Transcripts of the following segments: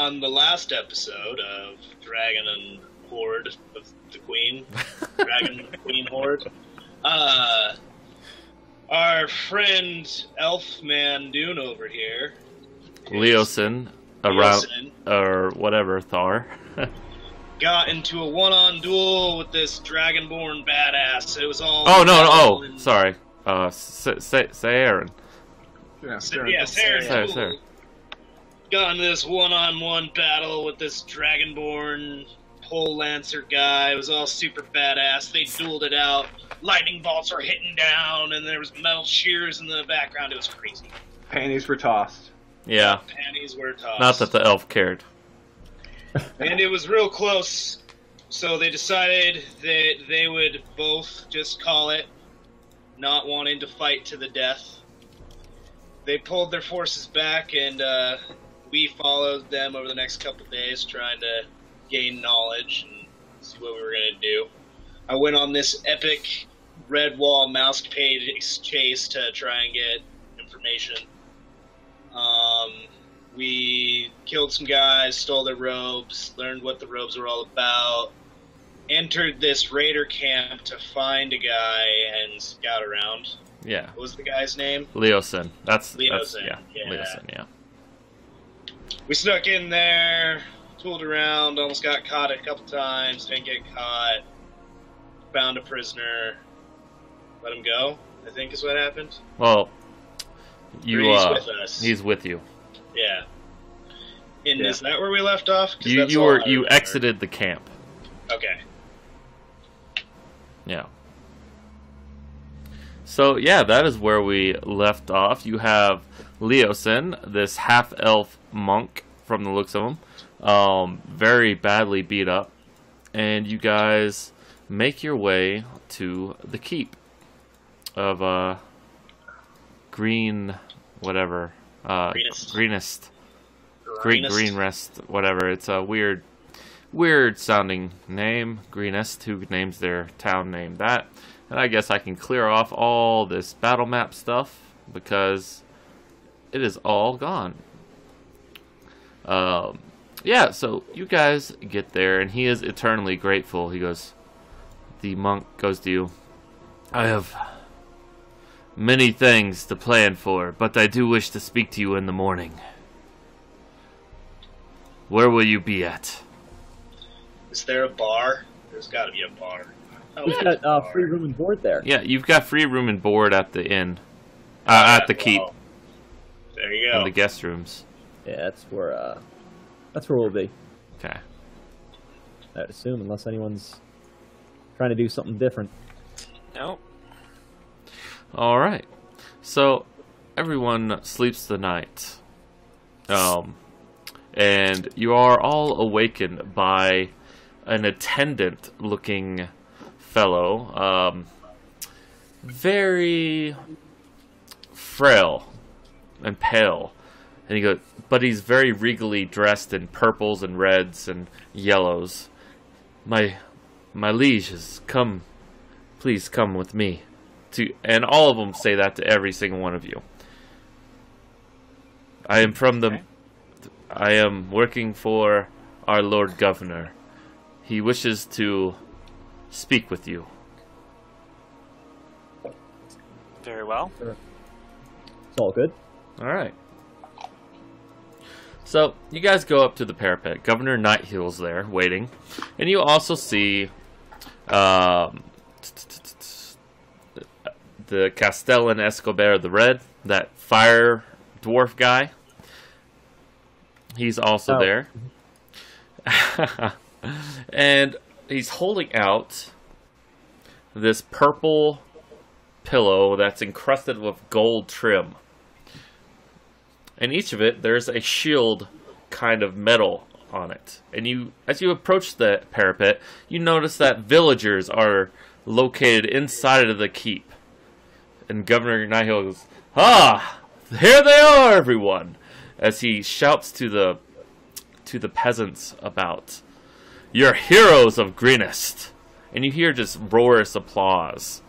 on the last episode of Dragon and Hoard of the Queen, Dragon Queen Hoard, our friend Elfman Dune over here, Leosin, or whatever, Thar, got into a one-on duel with this Dragonborn badass. It was all. Oh no! Sorry. Saren. Yeah, Saren. Got into this one-on-one battle with this Dragonborn pole lancer guy. It was all super badass. They dueled it out. Lightning bolts were hitting down, and there was metal shears in the background. It was crazy. Panties were tossed. Yeah. Panties were tossed. Not that the elf cared. And it was real close. So they decided that they would both just call it, not wanting to fight to the death. They pulled their forces back, and we followed them over the next couple days, trying to gain knowledge and see what we were going to do. I went on this epic Red Wall mouse page chase to try and get information. We killed some guys, stole their robes, learned what the robes were all about, entered this raider camp to find a guy and scout around. Yeah. What was the guy's name? Leosin. Leosin. Yeah. Leosin, yeah. We snuck in there, tooled around, almost got caught a couple times, didn't get caught, found a prisoner, let him go, I think is what happened. Well, he's with us. He's with you. Yeah. And is that where we left off? You exited the camp. Okay. Yeah. So, yeah, that is where we left off. You have Leosin, this half-elf monk from the looks of him, very badly beat up. And you guys make your way to the keep of Green... whatever. Greenest. Green Rest, whatever. It's a weird sounding name. Greenest. Who names their town name that? And I guess I can clear off all this battle map stuff because it is all gone. Yeah, so you guys get there, and he is eternally grateful. He goes, the monk goes to you. I have many things to plan for, but I do wish to speak to you in the morning. Where will you be at? Is there a bar? There's got to be a bar. We've got free room and board there. Yeah, you've got free room and board at the inn. At the keep. There you go. In the guest rooms. Yeah, that's where we'll be. Okay. I'd assume, unless anyone's trying to do something different. Nope. Alright. So, everyone sleeps the night. And you are all awakened by an attendant-looking fellow. Very frail and pale. And he goes, but he's very regally dressed in purples and reds and yellows. My lieges, come, please come with me. And all of them say that to every single one of you. I am from the... I am working for our Lord Governor. He wishes to speak with you. Very well. It's all good. Alright. So, you guys go up to the parapet. Governor Nightheel's there, waiting. And you also see the Castellan Escobar the Red, that fire dwarf guy. He's also there. And he's holding out this purple pillow that's encrusted with gold trim. And each of it, there's a shield kind of metal on it. And as you approach the parapet, you notice that villagers are located inside of the keep. And Governor Nihil goes, "Ah! Here they are, everyone!" As he shouts to the peasants about, "You're heroes of Greenest." And you hear just roarous applause.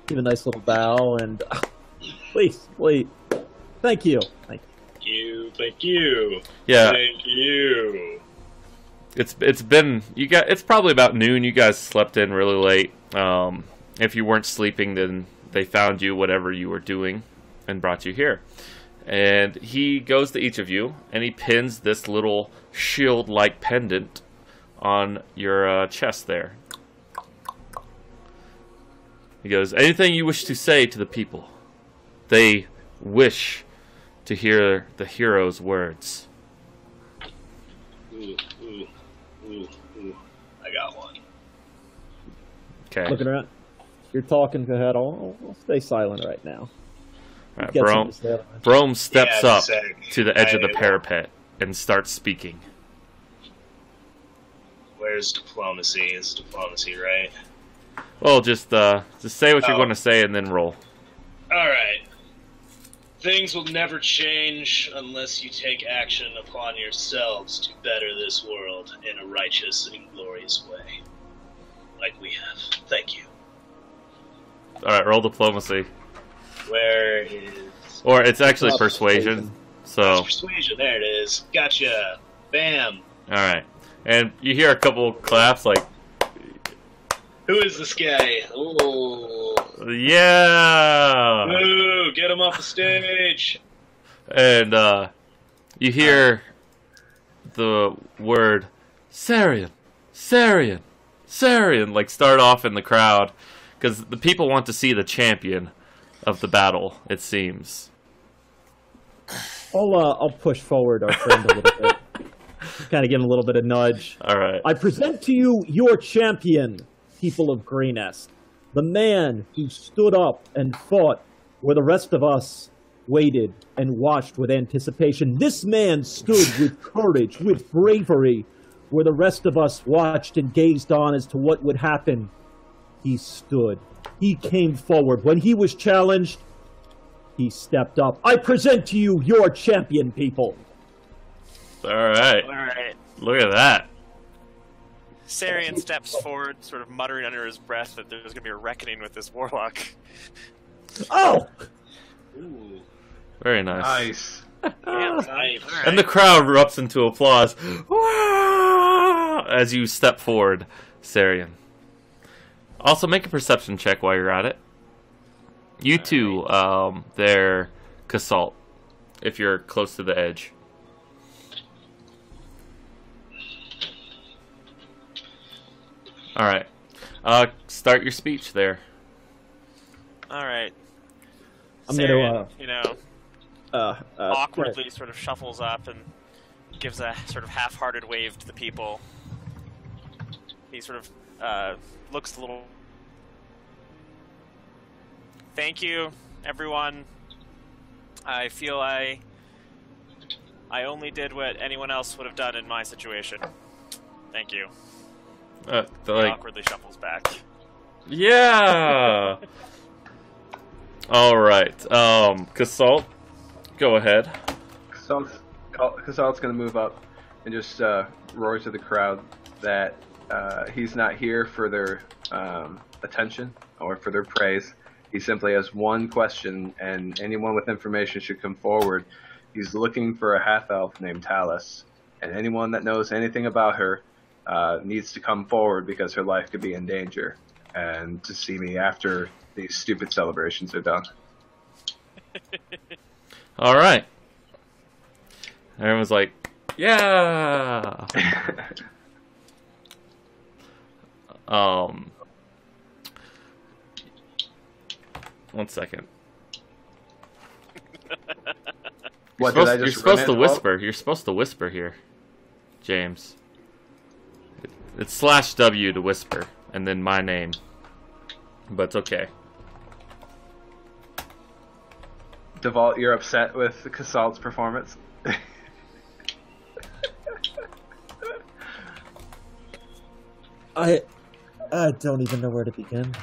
Give a nice little bow and please, wait. Thank you. you, thank you. Yeah. Thank you. It's been it's probably about noon. You guys slept in really late. If you weren't sleeping, then they found you, whatever you were doing, and brought you here. And he goes to each of you, and he pins this little shield-like pendant on your chest there. He goes, anything you wish to say to the people? They wish to hear the hero's words. Ooh, ooh, ooh, ooh. I got one. Okay. Looking around. You're talking, go ahead. I'll stay silent right now. All right, Get something to say. Brome steps Yeah, up sick. to the edge of the parapet and starts speaking. Where's diplomacy? Is diplomacy right? Well, just say what you're Oh. going to say and then roll. Alright. Things will never change unless you take action upon yourselves to better this world in a righteous and glorious way. Like we have. Thank you. All right, roll diplomacy, Where is... or it's actually Not persuasion. So, Persuasion, there it is. Gotcha. Bam. all right, and you hear a couple claps, like, Who is this guy? Ooh. yeah, Ooh, get him off the stage. and you hear the word Sarian, Sarian, Sarian, like start off in the crowd, because the people want to see the champion of the battle. It seems. I'll push forward our friend a little bit. Kind of give him a little bit of nudge. All right. I present to you your champion, people of Greenest. The man who stood up and fought where the rest of us waited and watched with anticipation. This man stood with courage, with bravery, where the rest of us watched and gazed on as to what would happen. He stood. He came forward. When he was challenged, he stepped up. I present to you your champion, people. All right. All right. Look at that. Sarian steps forward, sort of muttering under his breath that there's going to be a reckoning with this warlock. Oh! Ooh. Very nice. Nice. Yeah, Nice. all right. And the crowd erupts into applause as you step forward, Sarian. Also, make a perception check while you're at it. You two, there, Casalt, if you're close to the edge. All right. Start your speech there. All right. I'm Sarian, gonna, awkwardly sort of shuffles up and gives a sort of half-hearted wave to the people. He sort of looks a little... Thank you, everyone. I feel I only did what anyone else would have done in my situation. Thank you. He awkwardly shuffles back. Yeah. All right. Casalt, go ahead. Casalt's going to move up and just roar to the crowd that he's not here for their attention or for their praise. He simply has one question, and anyone with information should come forward. He's looking for a half-elf named Talus, and anyone that knows anything about her needs to come forward because her life could be in danger, and to see me after these stupid celebrations are done. All right. Everyone's like, yeah. One second. What, You're did I you're just supposed run to it? whisper. You're supposed to whisper here, James. It's /W to whisper, and then my name. But it's okay. Devault, you're upset with Casalt's performance? I don't even know where to begin.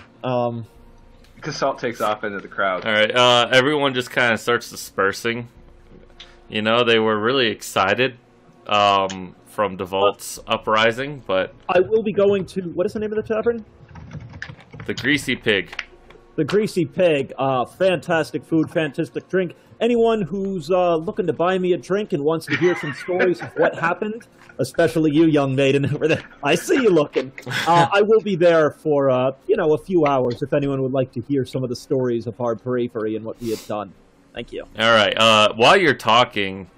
Casalt takes off into the crowd. All right. Everyone just kind of starts dispersing. You know, they were really excited from Devault's uprising, but I will be going to, what is the name of the tavern? the Greasy Pig. The Greasy Pig. Fantastic food, fantastic drink, anyone who's looking to buy me a drink and wants to hear some stories of what happened, especially you, young maiden over there. I see you looking. I will be there for, a few hours if anyone would like to hear some of the stories of our bravery and what we had done. Thank you. All right. While you're talking,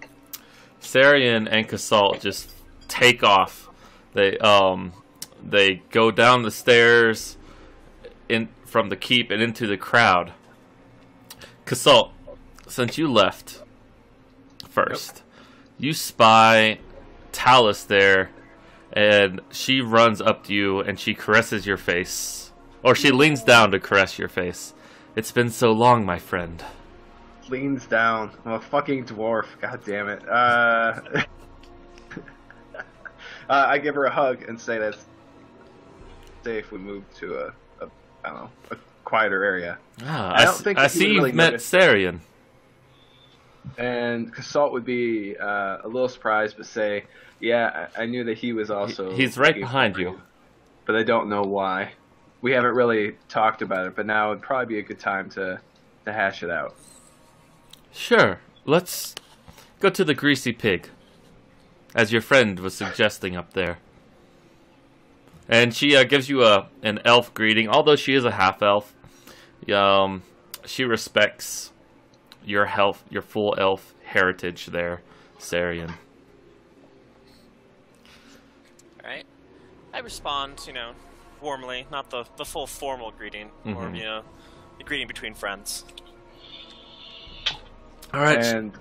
Sarian and Casalt just take off. They go down the stairs from the keep and into the crowd. Casalt, since you left first, you spy Talus there, and she runs up to you and she caresses your face. Or she leans down to caress your face. It's been so long, my friend. Leans down. I'm a fucking dwarf. God damn it. I give her a hug and say that's safe. We move to a quieter area. I see you've really met Sarian. And Casalt would be a little surprised, but say, yeah, I knew that he was also... He's right behind you. But I don't know why. We haven't really talked about it, but now would probably be a good time to hash it out. Sure. Let's go to the Greasy Pig, as your friend was suggesting up there. And she gives you an elf greeting, although she is a half-elf. She respects your full elf heritage there, Sarian. Alright. I respond, warmly, not the full formal greeting, or, the greeting between friends. Alright. And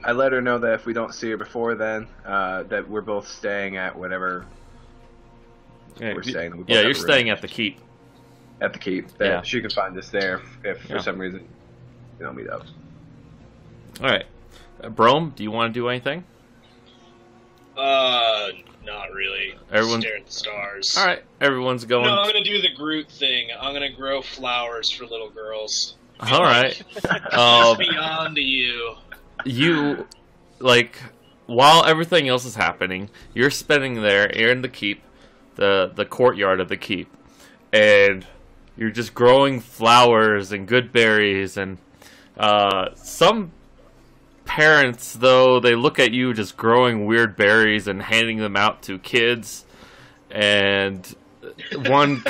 I let her know that if we don't see her before then, that we're both staying at whatever we're staying. Yeah, you're staying at the keep. At the keep. That she can find us there if for some reason we don't meet up. Alright. Brome, do you want to do anything? Not really. Everyone stare at the stars. Alright, everyone's going. No, I'm gonna do the Groot thing. I'm gonna grow flowers for little girls. Alright. Beyond to you. You, while everything else is happening, you're spending there, you're in the keep, the courtyard of the keep, and you're just growing flowers and good berries, and some parents, though, they look at you just growing weird berries and handing them out to kids, and one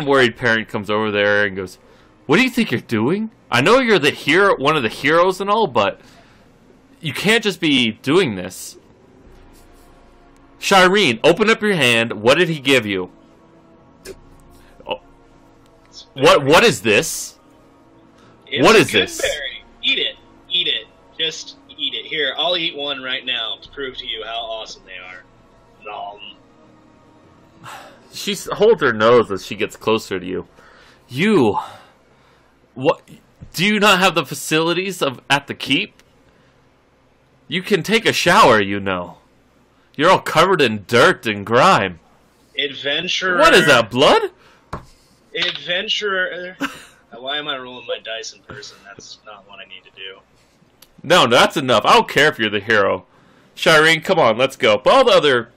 worried parent comes over there and goes, "What do you think you're doing? I know you're the hero, one of the heroes and all, but you can't just be doing this." Shireen, open up your hand. What did he give you? Oh. What is this? What is this? Berry. Eat it. Eat it. Just eat it. Here, I'll eat one right now to prove to you how awesome they are. Nom. She holds her nose as she gets closer to you. You... What? Do you not have the facilities at the keep? You can take a shower, You're all covered in dirt and grime. Adventurer. What is that, blood? Adventurer. Why am I rolling my dice in person? That's not what I need to do. No, that's enough. I don't care if you're the hero. Shireen, come on, let's go. But all the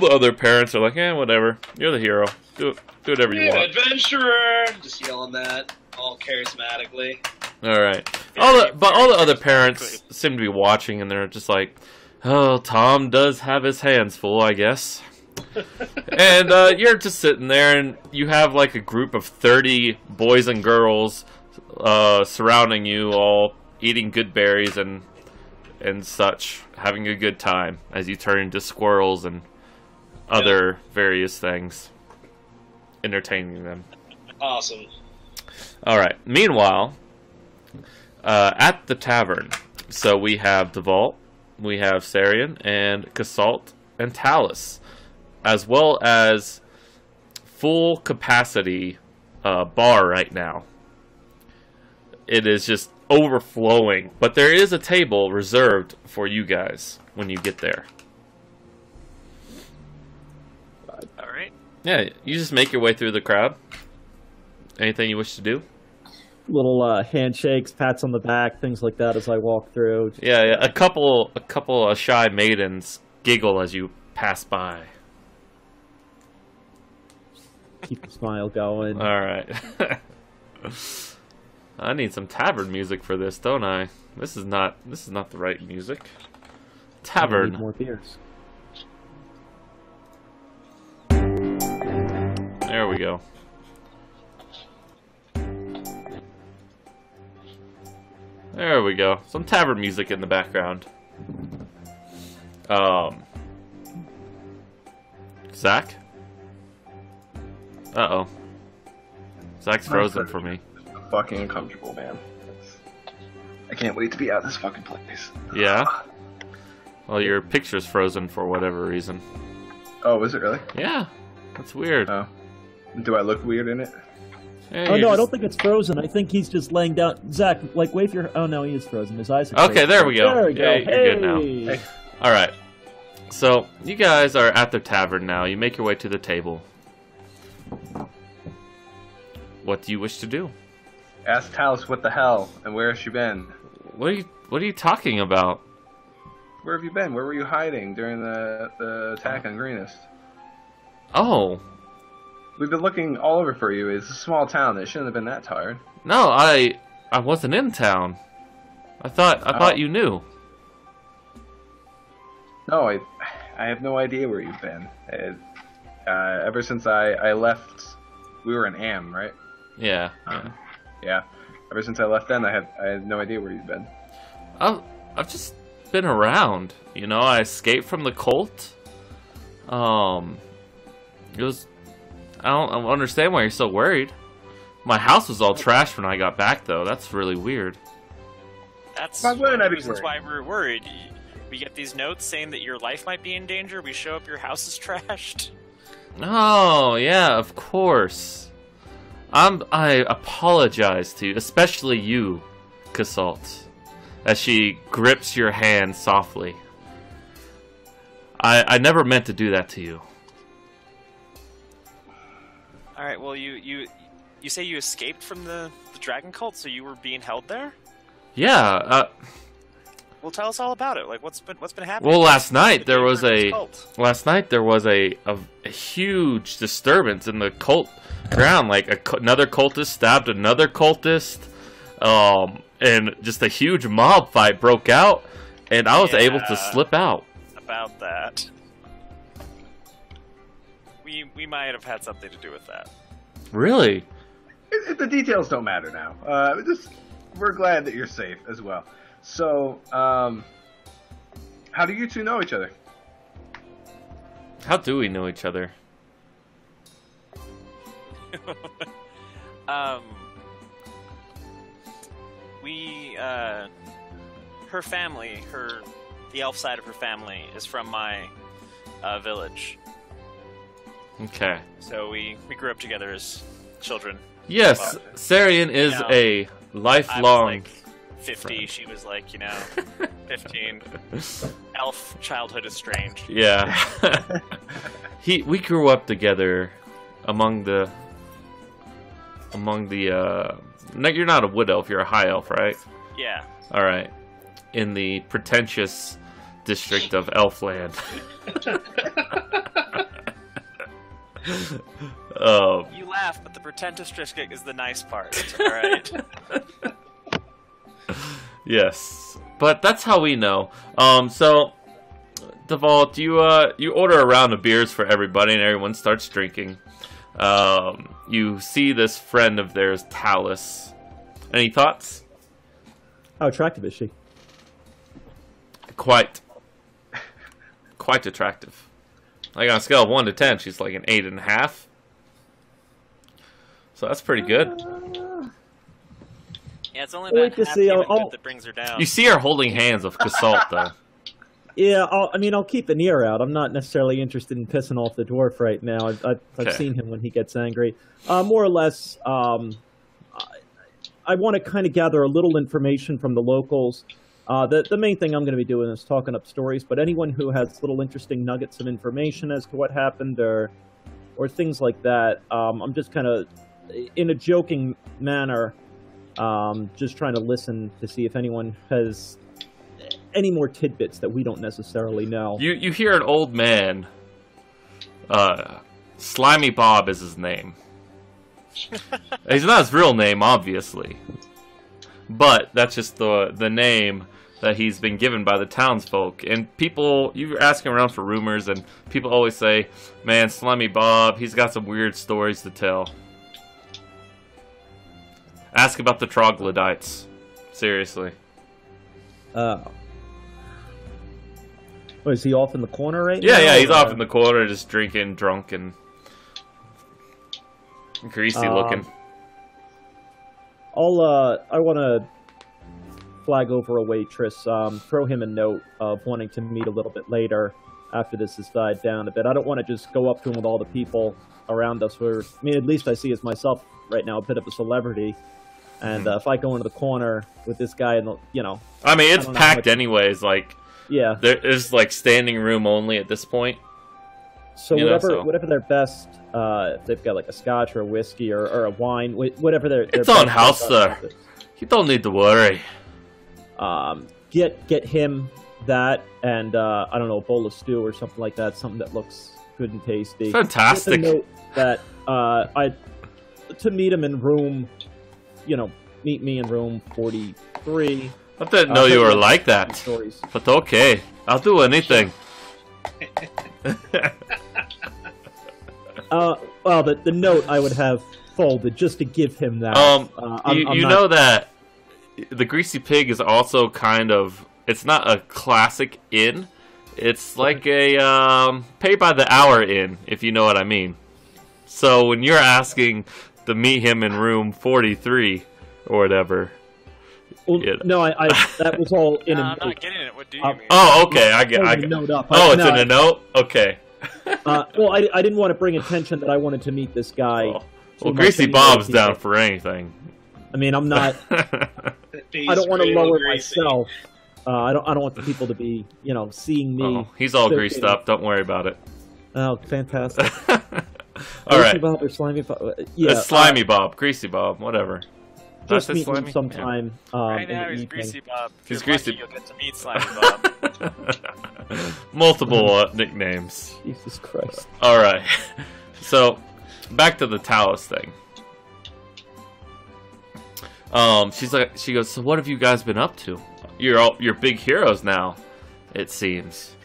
other parents are like, whatever. You're the hero. Do whatever you want. Adventurer! Just yelling that, all charismatically. Alright. All the other parents seem to be watching, and they're just like, oh, Tom does have his hands full, I guess. And you're just sitting there, and you have like a group of 30 boys and girls surrounding you, all eating good berries and such, having a good time as you turn into squirrels and other various things, entertaining them. Awesome. Alright, meanwhile, at the tavern, so we have Devault, we have Sarian, and Casalt, and Talus, as well as full capacity bar right now. It is just overflowing, but there is a table reserved for you guys when you get there. Alright. Yeah, you just make your way through the crowd. Anything you wish to do? Little handshakes, pats on the back, things like that as I walk through. Yeah. A couple of shy maidens giggle as you pass by. Keep the smile going. All right. I need some tavern music for this, don't I? This is not the right music. I need Tavern. more beers. There we go. There we go. Some tavern music in the background. Zach? Uh-oh. Zach's frozen for me. Fucking uncomfortable, man. I can't wait to be out of this fucking place. Yeah? Well, your picture's frozen for whatever reason. Oh, is it really? Yeah. That's weird. Oh. Do I look weird in it? Hey, Oh you're no, I just- don't think it's frozen. I think he's just laying down. Zach, like wave your. Oh no, he is frozen. His eyes are. Okay, closed. there we go. There we go. Yeah, you're good now. Hey. Alright. So, you guys are at the tavern now. You make your way to the table. What do you wish to do? Ask Talos what the hell and where has she been? What are you talking about? Where have you been? Where were you hiding during the attack on Greenest? Oh. We've been looking all over for you. It's a small town. It shouldn't have been that tired. No, I wasn't in town. I thought you knew. No, I have no idea where you've been. Ever since I left, we were in Am, right? Yeah. Yeah. Ever since I left then, I had no idea where you've been. I've just been around. You know, I escaped from the cult. It was. I don't understand why you're so worried. My house was all trashed when I got back, though. That's really weird. That's Why wouldn't I be reasons worried? why we're worried. We get these notes saying that your life might be in danger. We show up, your house is trashed. Oh, yeah, of course. I apologize to you, especially you, Casalt, as she grips your hand softly. I never meant to do that to you. All right. Well, you say you escaped from the dragon cult, so you were being held there. Yeah. Well, tell us all about it. Like, what's been happening? Well, last night there was This a cult. huge disturbance in the cult ground. Like another cultist stabbed another cultist, and just a huge mob fight broke out, and I was able to slip out. About that. We might have had something to do with that. Really? The details don't matter now. We're glad that you're safe as well. So, how do you two know each other? How do we know each other? Her family, the elf side of her family is from my village. Okay. So we grew up together as children. Yes, Sarian is You know, a lifelong. I was like 50, she was like, 15. Elf childhood is strange. Yeah. We grew up together among the no, you're not a wood elf, you're a high elf, right? Yeah. All right. In the pretentious district of Elfland. You laugh, but the pretentious district is the nice part. Alright? Yes. But that's how we know. So Devault, you order a round of beers for everybody and everyone starts drinking. You see this friend of theirs, Talos. Any thoughts? How attractive is she? Quite attractive. Like on a scale of 1 to 10, she's like an 8.5. So that's pretty good. Yeah, it's only Wait that to half see, human I'll- bit that brings her down. You see her holding hands with Casalt, though. Yeah, I'll keep an ear out. I'm not necessarily interested in pissing off the dwarf right now. I've Okay. seen him when he gets angry. More or less, I want to kind of gather a little information from the locals. The main thing I'm going to be doing is talking up stories, but anyone who has little interesting nuggets of information as to what happened or things like that, I'm just kind of, in a joking manner, just trying to listen to see if anyone has any more tidbits that we don't necessarily know. You hear an old man. Slimy Bob is his name. He's not his real name, obviously. but that's just the name that he's been given by the townsfolk. And people, you're asking around for rumors, and people always say, man, Slimy Bob, he's got some weird stories to tell. Ask about the troglodytes. Seriously. Oh. Oh, is he off in the corner right now? Yeah, yeah, he's off in the corner just drinking, drunk, and greasy looking. I want to flag over a waitress, throw him a note of wanting to meet a little bit later after this has died down a bit. I don't want to just go up to him with all the people around us. I mean, at least I see as myself right now a bit of a celebrity. And if I go into the corner with this guy, and I mean, it's packed anyways. Like, yeah, there is like standing room only at this point. So whatever their best, if they've got like a scotch or a whiskey or a wine, whatever their it's on house, sir. You don't need to worry. Get him that, and I don't know, a bowl of stew or something like that, something that looks good and tasty. Fantastic. Note that to meet him in room, meet me in room 43. I didn't know you were like that. But okay, I'll do anything. Well, the note I would have folded just to give him that. You know that the Greasy Pig is also kind of, it's not a classic inn. It's like a pay by the hour inn, if you know what I mean. So when you're asking to meet him in room 43 or whatever. Well, no, I that was all in I'm not getting it. What do you mean? Oh, okay. I get note up. Oh, it's in a note? Okay. Well, I didn't want to bring attention that I wanted to meet this guy. Oh. Well, Greasy Bob's down for anything. I mean, I'm not. I don't want to lower myself. I don't want the people to be, seeing me. Oh, he's all greased up. Don't worry about it. Oh, fantastic! All right. Bob or Slimy Bob? Yeah, Slimy Bob, Greasy Bob, whatever. Just meet him sometime. Right now, in the he's Greasy Bob. He's Greasy. Greasy. You'll get to meet Slimy Bob. Multiple nicknames. Jesus Christ! All right. So, back to the Talos thing. She goes, so what have you guys been up to? You're big heroes now, it seems.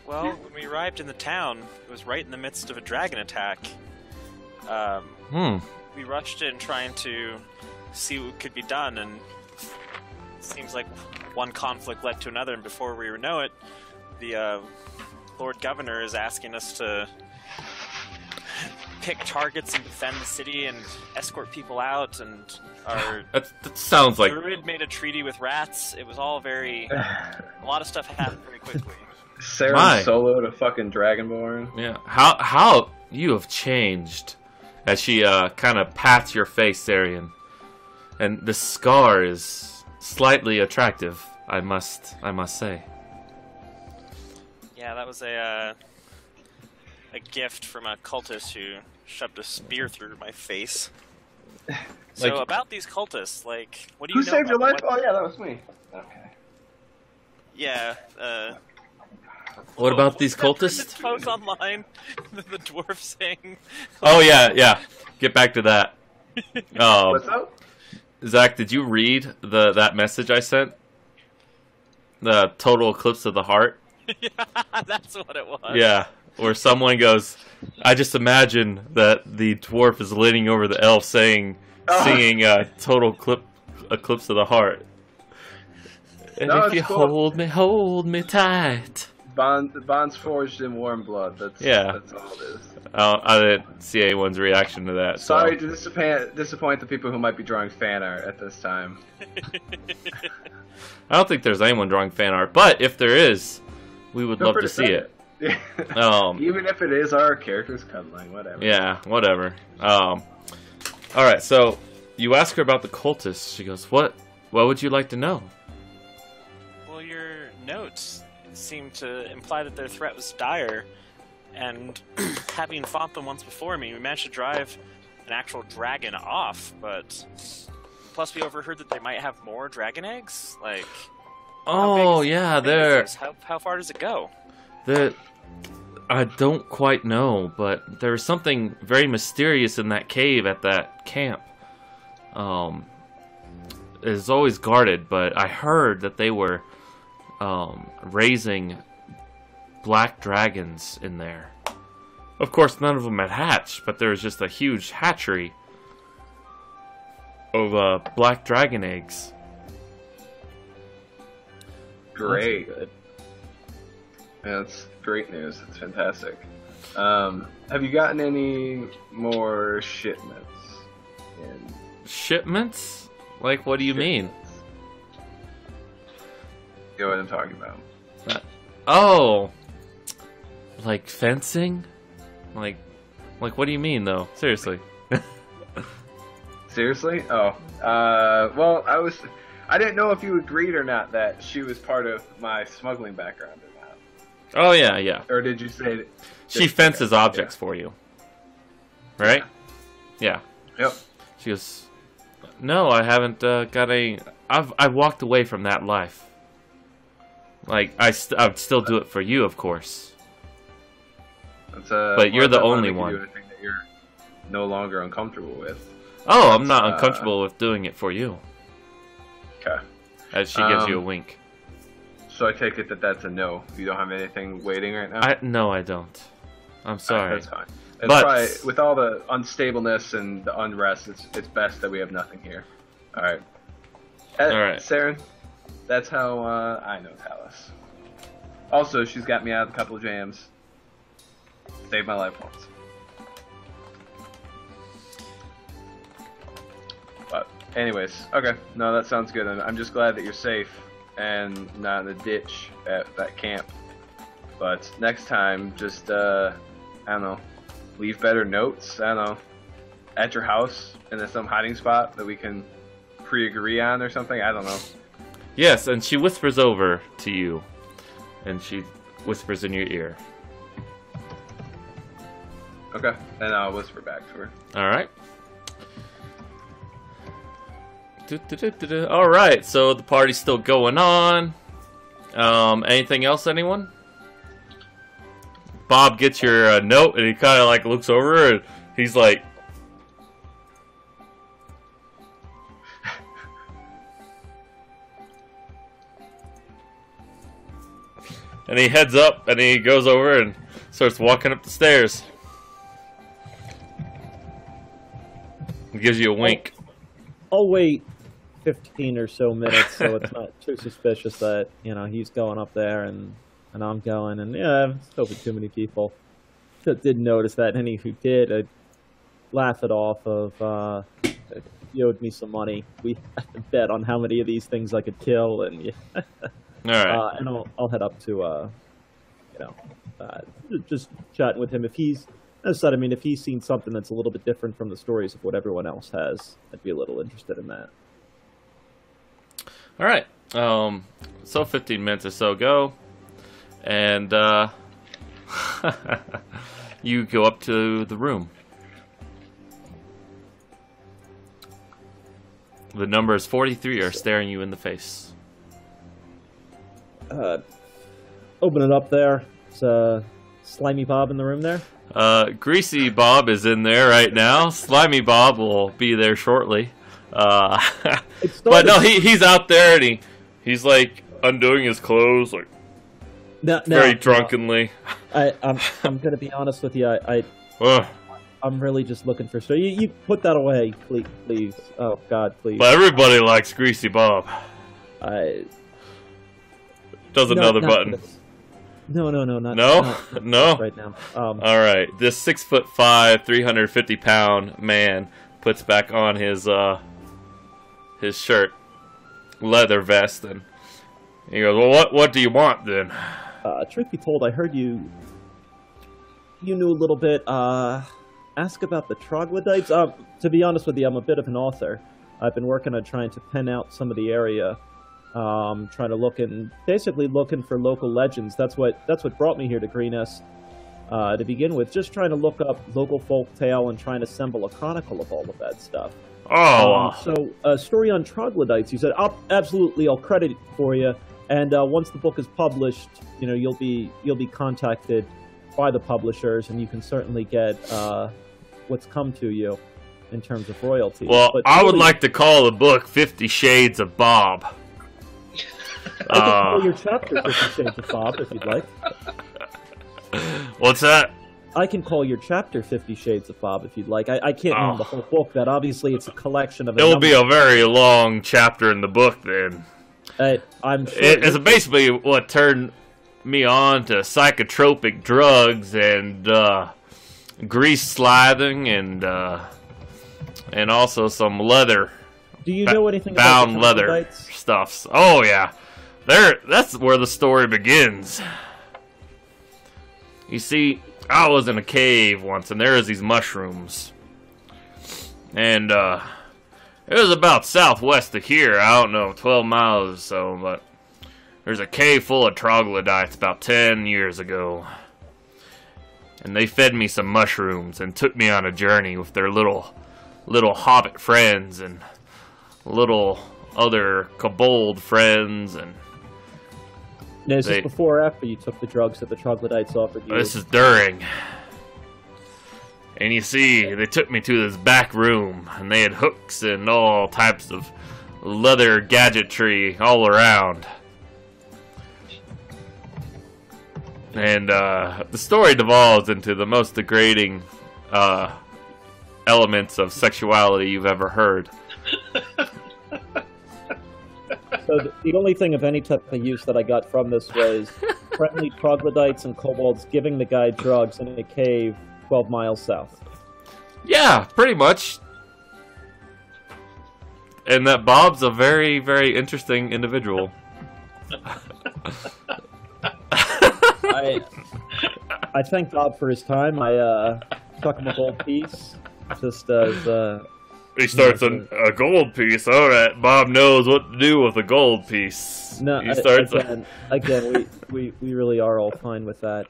Well, when we arrived in the town, it was right in the midst of a dragon attack. We rushed in trying to see what could be done, and it seems like one conflict led to another, and before we know it, the Lord Governor is asking us to pick targets and defend the city and escort people out, and our that sounds like druid made a treaty with rats. It was all a lot of stuff happened very quickly. Sarah soloed a fucking Dragonborn. Yeah, how you have changed. As she kind of pats your face, Sarian, and the scar is slightly attractive, I must say. Yeah, that was a gift from a cultist who shoved a spear through my face. So about these cultists, what do you know? Who saved your life? Oh yeah, that was me. Okay. Yeah. What about these cultists? The post online, the dwarf saying. Oh yeah. Get back to that. What's up? Zach, did you read that message I sent? The total eclipse of the heart. Yeah, that's what it was. Yeah, where someone goes, I just imagine that the dwarf is leaning over the elf singing total eclipse of the heart. And if you cool. hold me tight. Bonds forged in warm blood. That's all it is. I didn't see anyone's reaction to that. Sorry to disappoint the people who might be drawing fan art at this time. I don't think there's anyone drawing fan art, but if there is, we would love to see it. Even if it is our characters cuddling, whatever. Yeah, whatever. Alright, so you ask her about the cultists. She goes, What would you like to know? Well, your notes seem to imply that their threat was dire, and having fought them once before we managed to drive an actual dragon off, but plus we overheard that they might have more dragon eggs. How far does it go? I don't quite know, but there was something very mysterious in that cave at that camp. is always guarded, but I heard that they were raising black dragons in there. Of course, none of them had hatched, but there was just a huge hatchery of black dragon eggs. Great. That's great news. That's fantastic. Have you gotten any more shipments? Shipments? Like, what do you mean? You know what I'm talking about. Oh! Like fencing? Like, what do you mean, though? Seriously. Seriously? Oh. Well, I didn't know if you agreed or not that she was part of my smuggling background or not. Oh, yeah, yeah. Or did you say that... She fences objects for you. Right? Yeah. Yep. She goes, no, I haven't got any... I've walked away from that life. Like, I'd still do it for you, of course. But you're the only one. Do anything that you're no longer uncomfortable with. Oh, I'm not uncomfortable with doing it for you. Okay. As she gives you a wink. So I take it that that's a no. You don't have anything waiting right now? No, I don't. I'm sorry. That's fine. But probably, with all the unstableness and the unrest, it's best that we have nothing here. All right. All right, Saren. That's how I know Talus. Also, she's got me out of a couple of jams. Saved my life once. But, anyways, okay. No, that sounds good. I'm just glad that you're safe and not in the ditch at that camp. But next time, just, I don't know, leave better notes, I don't know, at your house in some hiding spot that we can pre-agree on or something, I don't know. Yes, and she whispers over to you, and she whispers in your ear. Okay, and I'll whisper back to her. Alright. Alright, so the party's still going on. Anything else, anyone? Bob gets your note, and he kind of like looks over, and he's like... and he heads up, and he goes over and starts walking up the stairs. He gives you a wink. I'll wait 15 or so minutes, so it's not too suspicious that, you know, he's going up there and I'm going, and yeah, it's hoping too many people that did notice that, and any who did, I'd laugh it off of, you owed me some money. We had to bet on how many of these things I could kill, and yeah. Alright. And I'll head up to, you know, just chatting with him. If he's, as I said, I mean, if he's seen something that's a little bit different from the stories of what everyone else has, I'd be a little interested in that. Alright. So 15 minutes or so go. And, you go up to the room. The numbers 43 are staring you in the face. Open it up there. It's Slimy Bob in the room there. Greasy Bob is in there right now. Slimy Bob will be there shortly. But no, he's out there, and he's like undoing his clothes, like very drunkenly. I'm gonna be honest with you. I'm really just looking for. So you put that away, please. Oh God, please. But everybody likes Greasy Bob. Does another button. No, not no. Right now. All right, this 6'5", 350-pound man puts back on his shirt, leather vest, and he goes, "Well, what do you want then?" Truth be told, I heard you knew a little bit. Ask about the troglodytes. To be honest with you, I'm a bit of an author. I've been working on trying to pen out some of the area. Trying to basically looking for local legends. That's what brought me here to Greenest to begin with. Just trying to look up local folk tale and trying to assemble a chronicle of all of that stuff. Oh. So a story on troglodytes. You said, I'll credit it for you. And once the book is published, you know, you'll be contacted by the publishers, and you can certainly get what's come to you. in terms of royalty. Well, but I would really, like to call the book 50 Shades of Bob. I can call your chapter 50 Shades of Bob if you'd like. What's that? I can call your chapter 50 Shades of Bob if you'd like. I can't name the whole book. That obviously it's a collection of. It'll be a very long chapter in the book then. I'm sure It's basically what turned me on to psychotropic drugs and grease slithing and also some leather. Do you know anything bound about the leather troglodytes? stuffs? Oh yeah, that's where the story begins. You see, I was in a cave once, and there was these mushrooms, and it was about southwest of here. I don't know, 12 miles or so, but there's a cave full of troglodytes about 10 years ago. And they fed me some mushrooms and took me on a journey with their little hobbit friends and little other kobold friends. And Now, is this before or after you took the drugs that the troglodytes offered you? this is during. And you see, they took me to this back room, and they had hooks and all types of leather gadgetry all around. And the story devolves into the most degrading elements of sexuality you've ever heard. So the only thing of any type of use that I got from this was friendly troglodytes and kobolds giving the guy drugs in a cave 12 miles south. Yeah, pretty much. And that Bob's a very, very interesting individual. I thank Bob for his time. I struck him a gold piece, just as He starts a gold piece. All right, Bob knows what to do with a gold piece. no. He starts Again, we really are all fine with that.